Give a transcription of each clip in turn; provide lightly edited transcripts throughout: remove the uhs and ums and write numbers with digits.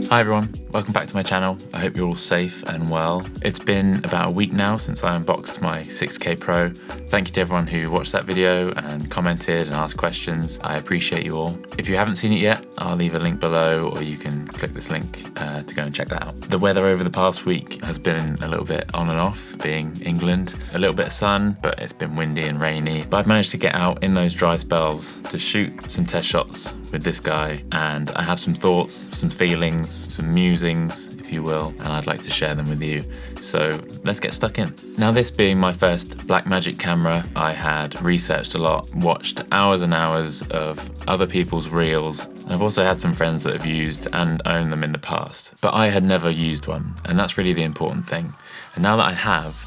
Hi everyone, welcome back to my channel. I hope you're all safe and well. It's been about a week now since I unboxed my 6K Pro. Thank you to everyone who watched that video and commented and asked questions. I appreciate you all. If you haven't seen it yet, I'll leave a link below or you can click this link to go and check that out. The weather over the past week has been a little bit on and off, being England. A little bit of sun, but it's been windy and rainy. But I've managed to get out in those dry spells to shoot some test shots with this guy, and I have some thoughts, some feelings, some musings, if you will, and I'd like to share them with you. So let's get stuck in. Now, this being my first Blackmagic camera, I had researched a lot, watched hours and hours of other people's reels, and I've also had some friends that have used and owned them in the past. But I had never used one, and that's really the important thing. And now that I have,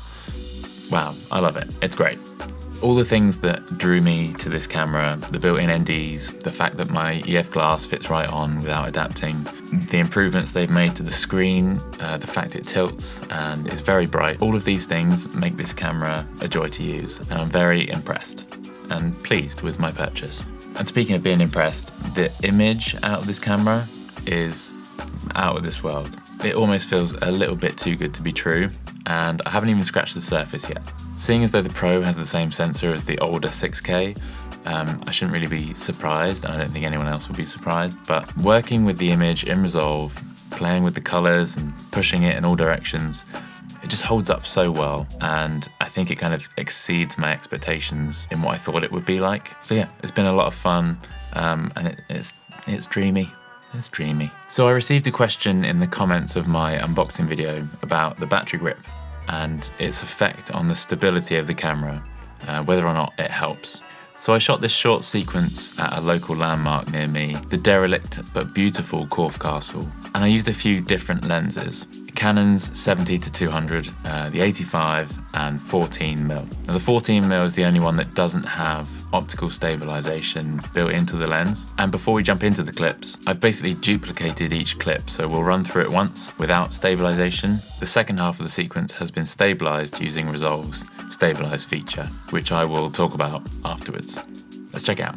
wow, I love it. It's great. All the things that drew me to this camera, the built-in NDs, the fact that my EF glass fits right on without adapting, the improvements they've made to the screen, the fact it tilts and is very bright, all of these things make this camera a joy to use, and I'm very impressed and pleased with my purchase. And speaking of being impressed, the image out of this camera is out of this world. It almost feels a little bit too good to be true, and I haven't even scratched the surface yet. Seeing as though the Pro has the same sensor as the older 6K, I shouldn't really be surprised, and I don't think anyone else would be surprised, but working with the image in Resolve, playing with the colors and pushing it in all directions, it just holds up so well, and I think it kind of exceeds my expectations in what I thought it would be like. So yeah, it's been a lot of fun, and it's dreamy. It's dreamy. So I received a question in the comments of my unboxing video about the battery grip and its effect on the stability of the camera, whether or not it helps. So I shot this short sequence at a local landmark near me, the derelict but beautiful Corfe Castle, and I used a few different lenses. Canon's 70-200, the 85 and 14mm. Now the 14mm is the only one that doesn't have optical stabilisation built into the lens. And before we jump into the clips, I've basically duplicated each clip, so we'll run through it once without stabilisation. The second half of the sequence has been stabilised using Resolve's stabilised feature, which I will talk about afterwards. Let's check it out.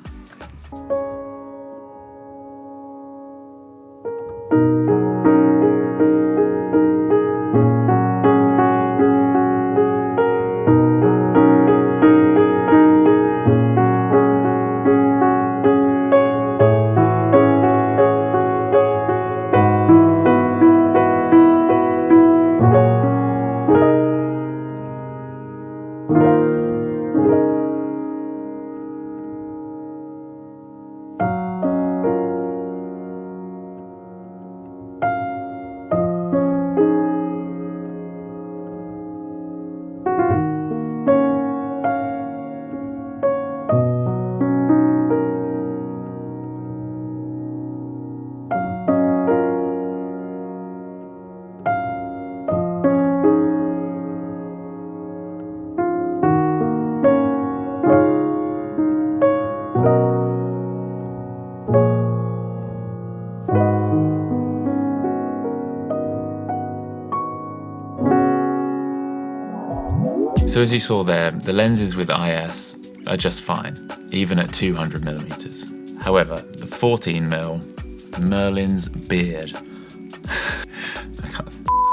So as you saw there, the lenses with IS are just fine, even at 200mm. However, the 14mm, Merlin's beard.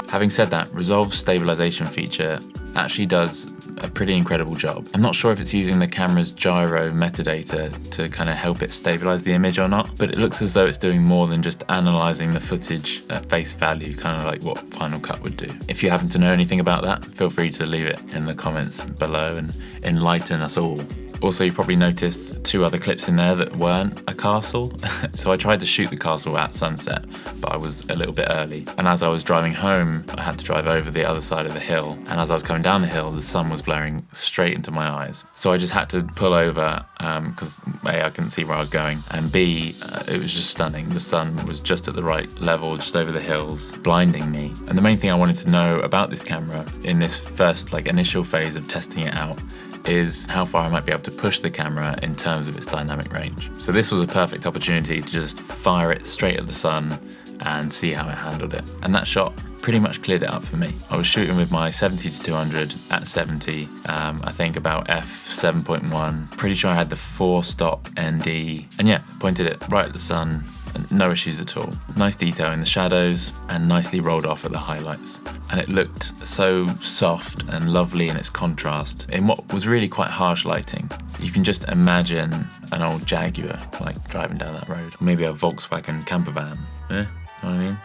Having said that, Resolve's stabilisation feature actually does a pretty incredible job. I'm not sure if it's using the camera's gyro metadata to kind of help it stabilise the image or not, but it looks as though it's doing more than just analysing the footage at face value, kind of like what Final Cut would do. If you happen to know anything about that, feel free to leave it in the comments below and enlighten us all. Also, you probably noticed two other clips in there that weren't a castle. So I tried to shoot the castle at sunset, but I was a little bit early. And as I was driving home, I had to drive over the other side of the hill. And as I was coming down the hill, the sun was blaring straight into my eyes. So I just had to pull over because A, I couldn't see where I was going, and B, it was just stunning. The sun was just at the right level, just over the hills, blinding me. And the main thing I wanted to know about this camera in this first initial phase of testing it out is how far I might be able to push the camera in terms of its dynamic range. So this was a perfect opportunity to just fire it straight at the sun and see how it handled it. And that shot pretty much cleared it up for me. I was shooting with my 70-200 at 70, I think about f7.1. Pretty sure I had the 4-stop ND, and yeah, pointed it right at the sun, no issues at all. Nice detail in the shadows and nicely rolled off at the highlights. And it looked so soft and lovely in its contrast in what was really quite harsh lighting. You can just imagine an old Jaguar like driving down that road. Maybe a Volkswagen camper van. Know what I mean?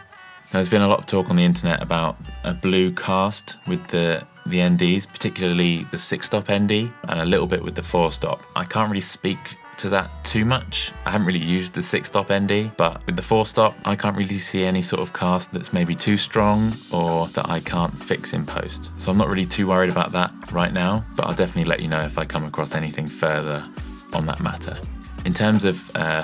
There's been a lot of talk on the internet about a blue cast with the NDs, particularly the 6-stop ND, and a little bit with the 4-stop. I can't really speak to that too much. I haven't really used the 6-stop ND, but with the 4-stop, I can't really see any sort of cast that's maybe too strong or that I can't fix in post. So I'm not really too worried about that right now, but I'll definitely let you know if I come across anything further on that matter. In terms of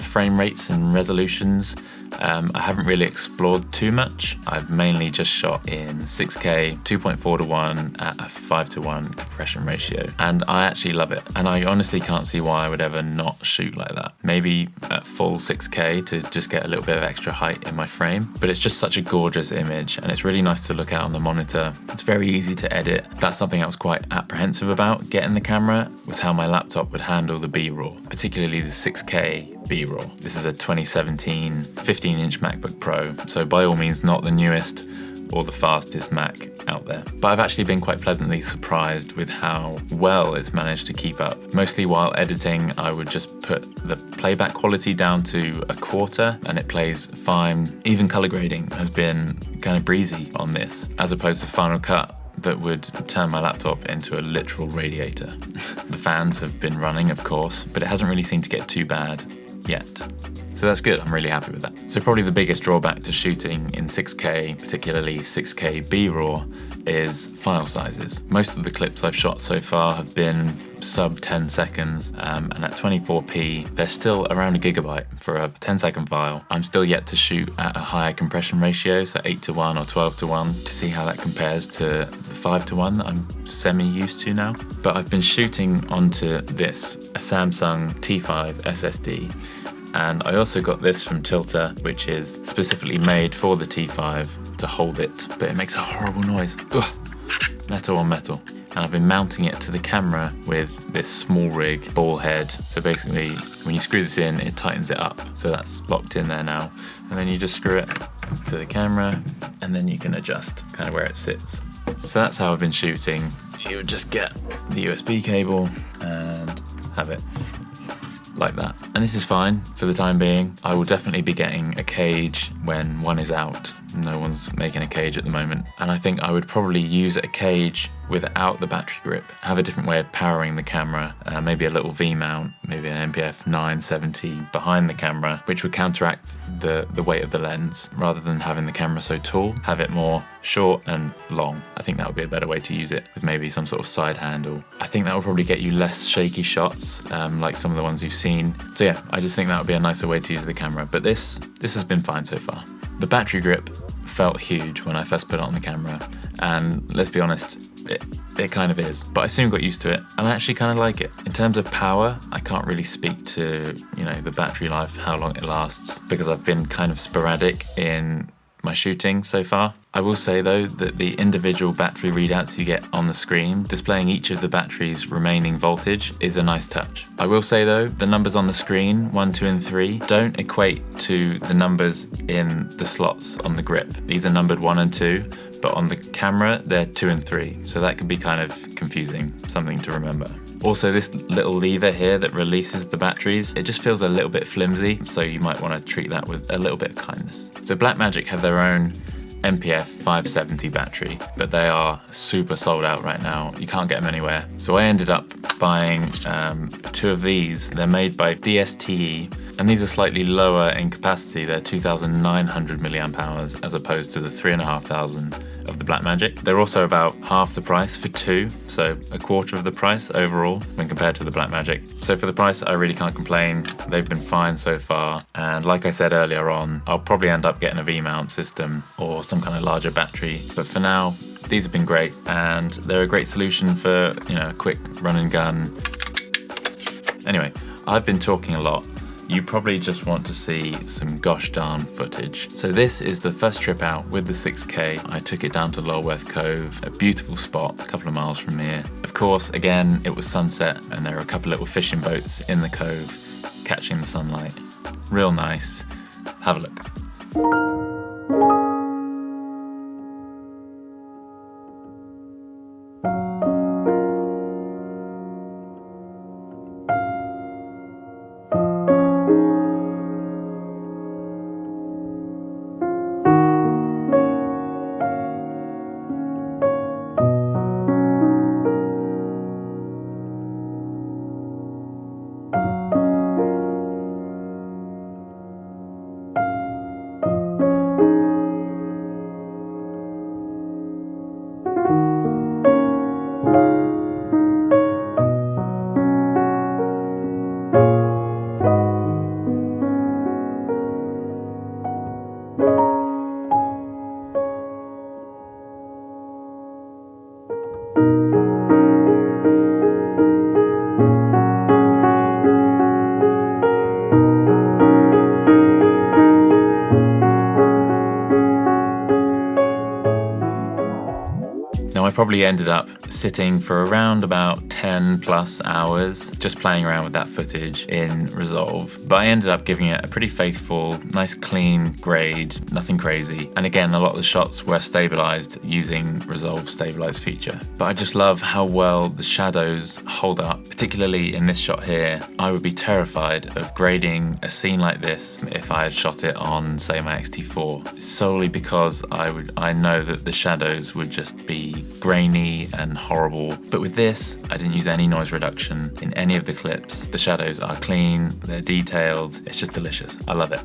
frame rates and resolutions, I haven't really explored too much. I've mainly just shot in 6K, 2.4:1 at a 5:1 compression ratio, and I actually love it. And I honestly can't see why I would ever not shoot like that. Maybe at full 6K to just get a little bit of extra height in my frame, but it's just such a gorgeous image, and it's really nice to look at on the monitor. It's very easy to edit. That's something I was quite apprehensive about getting the camera, was how my laptop would handle the B-RAW, particularly the 6K B-RAW. This is a 2017 15-inch MacBook Pro, so by all means not the newest or the fastest Mac out there. But I've actually been quite pleasantly surprised with how well it's managed to keep up. Mostly while editing, I would just put the playback quality down to 1/4 and it plays fine. Even color grading has been kind of breezy on this, as opposed to Final Cut that would turn my laptop into a literal radiator. The fans have been running, of course, but it hasn't really seemed to get too bad yet. So that's good, I'm really happy with that. So probably the biggest drawback to shooting in 6K, particularly 6K B-RAW, is file sizes. Most of the clips I've shot so far have been sub 10 seconds, and at 24p, they're still around 1 GB for a 10-second file. I'm still yet to shoot at a higher compression ratio, so 8:1 or 12:1, to see how that compares to the 5:1 that I'm semi-used to now. But I've been shooting onto this, a Samsung T5 SSD, and I also got this from Tilta, which is specifically made for the T5 to hold it, but it makes a horrible noise. Ugh. Metal on metal. And I've been mounting it to the camera with this small rig ball head. So basically, when you screw this in, it tightens it up. So that's locked in there now. And then you just screw it to the camera, and then you can adjust kind of where it sits. So that's how I've been shooting. You would just get the USB cable and have it like that. And this is fine for the time being. I will definitely be getting a cage when one is out. No one's making a cage at the moment. And I think I would probably use a cage without the battery grip, have a different way of powering the camera, maybe a little V-mount, maybe an NPF 970 behind the camera, which would counteract the weight of the lens, rather than having the camera so tall, have it more short and long. I think that would be a better way to use it, with maybe some sort of side handle. I think that will probably get you less shaky shots, like some of the ones you've seen. So yeah, I just think that would be a nicer way to use the camera, but this has been fine so far. The battery grip felt huge when I first put it on the camera, and let's be honest, it kind of is, but I soon got used to it, and I actually kind of like it. In terms of power, I can't really speak to, the battery life, how long it lasts, because I've been kind of sporadic in my shooting so far. I will say though that the individual battery readouts you get on the screen, displaying each of the battery's remaining voltage, is a nice touch. I will say though, the numbers on the screen, 1, 2 and 3, don't equate to the numbers in the slots on the grip. These are numbered 1 and 2, but on the camera they're 2 and 3, so that can be kind of confusing, something to remember. Also, this little lever here that releases the batteries, it just feels a little bit flimsy, so you might want to treat that with a little bit of kindness. So Blackmagic have their own NPF 570 battery, but they are super sold out right now. You can't get them anywhere. So I ended up buying 2 of these. They're made by DSTE, and these are slightly lower in capacity. They're 2,900 milliamp hours as opposed to the 3,500 of the Blackmagic. They're also about half the price for 2, so 1/4 of the price overall when compared to the Blackmagic. So for the price, I really can't complain. They've been fine so far, and like I said earlier on, I'll probably end up getting a V-mount system or some kind of larger battery, but for now, these have been great, and they're a great solution for, a quick run and gun. Anyway, I've been talking a lot. You probably just want to see some gosh darn footage. So this is the first trip out with the 6K. I took it down to Lulworth Cove, a beautiful spot a couple of miles from here. Of course, again, it was sunset, and there were a couple little fishing boats in the cove catching the sunlight. Real nice. Have a look. Now I probably ended up sitting for around about 10 plus hours just playing around with that footage in Resolve, but I ended up giving it a pretty faithful, nice clean grade, nothing crazy. And again, a lot of the shots were stabilised using Resolve's stabilised feature. But I just love how well the shadows hold up, particularly in this shot here. I would be terrified of grading a scene like this if I had shot it on, say, my X-T4, solely because I know that the shadows would just be grainy and horrible. But with this, I didn't use any noise reduction in any of the clips. The shadows are clean, they're detailed, it's just delicious. I love it.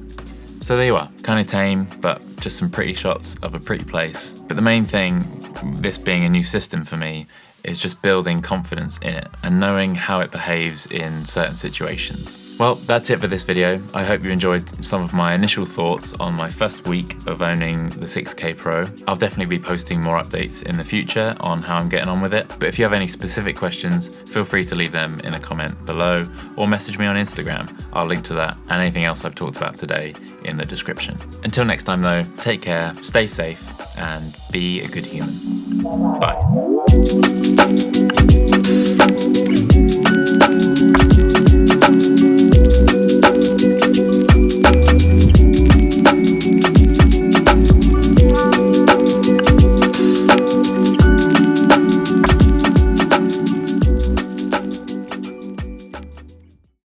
So there you are, kind of tame, but just some pretty shots of a pretty place. But the main thing, this being a new system for me, is just building confidence in it and knowing how it behaves in certain situations. Well, that's it for this video. I hope you enjoyed some of my initial thoughts on my first week of owning the 6K Pro. I'll definitely be posting more updates in the future on how I'm getting on with it. But if you have any specific questions, feel free to leave them in a comment below or message me on Instagram. I'll link to that and anything else I've talked about today in the description. Until next time though, take care, stay safe, and be a good human. Bye.